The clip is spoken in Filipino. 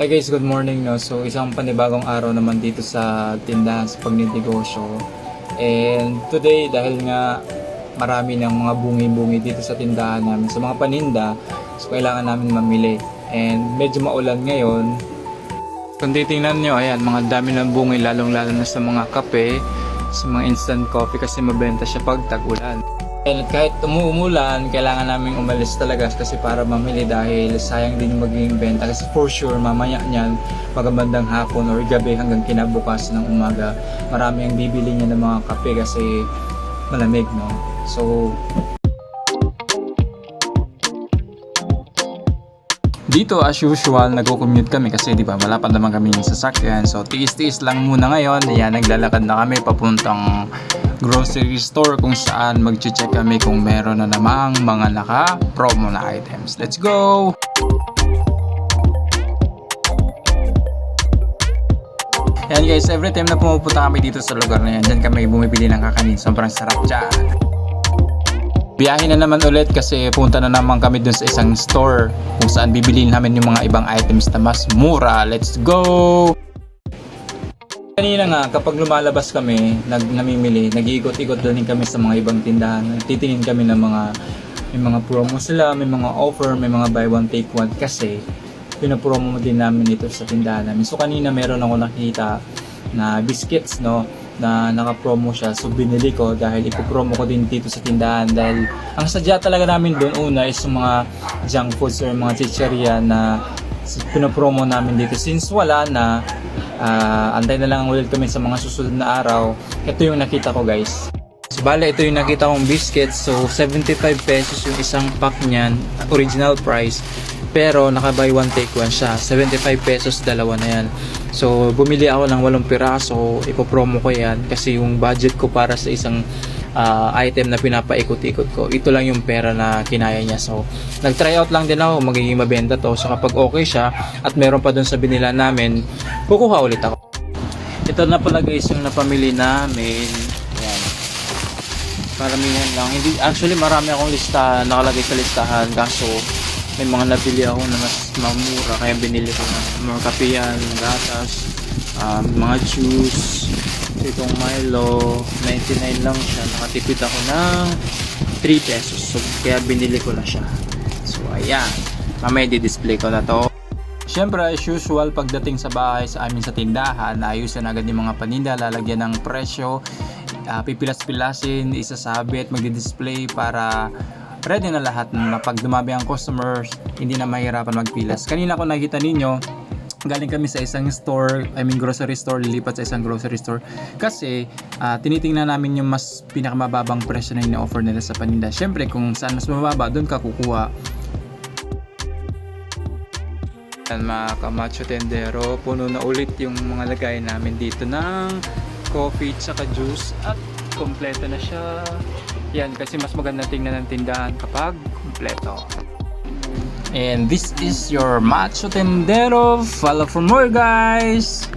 Hi guys, good morning no. So isang panibagong araw naman dito sa tindahan sa pagninegosyo. And today dahil nga marami ng mga bungi-bungi dito sa tindahan namin sa mga paninda, so kailangan namin mamili. And medyo maulan ngayon. Kung titingnan nyo, ayan, mga dami ng bungi lalong-lalo na sa mga kape, sa mga instant coffee kasi mabenta siya pag tag-ulan. And kahit umuulan, kailangan namin umalis talaga kasi para mamili dahil sayang din yung magiging benta kasi for sure mamaya niyan pagkabandang hapon or gabi hanggang kinabukas ng umaga marami ang bibili niya ng mga kape kasi malamig, no? So dito as usual nagko-commute kami kasi di ba malapad naman kami yung sasakyan, so tiis-tiis lang muna ngayon. Ayan, naglalakad na kami papuntang grocery store kung saan mag-check kami kung meron na namang mga naka-promo na items. Let's go! Yan guys, every time na pumupunta kami dito sa lugar na yan, dyan kami bumibili ng kakanin. Sobrang sarap dyan. Biyahe na naman ulit kasi punta na naman kami dun sa isang store kung saan bibiliin namin yung mga ibang items na mas mura. Let's go! Kanina nga, kapag lumalabas kami, namimili, nag-iikot-ikot din kami sa mga ibang tindahan. Titingin kami ng may mga promo sila, may mga offer, may mga buy one take one kasi pinapromo din namin ito sa tindahan namin. So kanina meron ako nakita na biscuits, no, na naka-promo siya. So binili ko dahil ipopromo ko din dito sa tindahan dahil ang sadya talaga namin doon una is yung mga junk foods or mga chicheria na pinapromo namin dito. Since wala na, antay na lang ulit kami sa mga susunod na araw. Ito yung nakita ko guys. So bale, ito yung nakita kong biscuits. So 75 pesos yung isang pack niyan, original price. Pero naka buy one take one siya. 75 pesos dalawa na yan. So bumili ako ng 8 piraso. Ipopromo ko yan kasi yung budget ko para sa isang item na pinapaikot-ikot ko, ito lang yung pera na kinaya niya. So nag-try out lang din ako magiging mabenta to. So kapag okay siya at meron pa dun sa binila namin, kukuha ulit ako. Ito na pala guys yung napamili namin. Ayan, paramihan lang. Hindi, actually marami akong lista nakalagay sa listahan kaso may mga nabili ako na mas mamura kaya binili ko na mga kape yan, gatas, mga juice. So itong Milo 99 lang siya, nakatipid ako ng 3 pesos, so kaya binili ko na siya. So ayan, mamaya di-display ko na to. Syempre as usual, pagdating sa bahay sa amin sa tindahan, ayusin agad yung mga paninda, lalagyan ng presyo, pipilas-pilasin, isasabit, magdi-display para ready na lahat na pag dumami ang customers, hindi na mahirapan magpilas. Kanina ko nakita ninyo, galing kami sa isang store, grocery store, lilipat sa isang grocery store kasi tinitingnan namin yung mas pinakamababang presyo na ina-offer nila sa paninda. Syempre kung saan mas mababa, doon ka kukuha. Yan mga kamacho tendero, puno na ulit yung mga lagay namin dito ng coffee tsaka juice at kompleto na siya. Yan, kasi mas maganda tingnan ng tindahan kapag kompleto. And this is your Macho Tendero. Follow for more guys!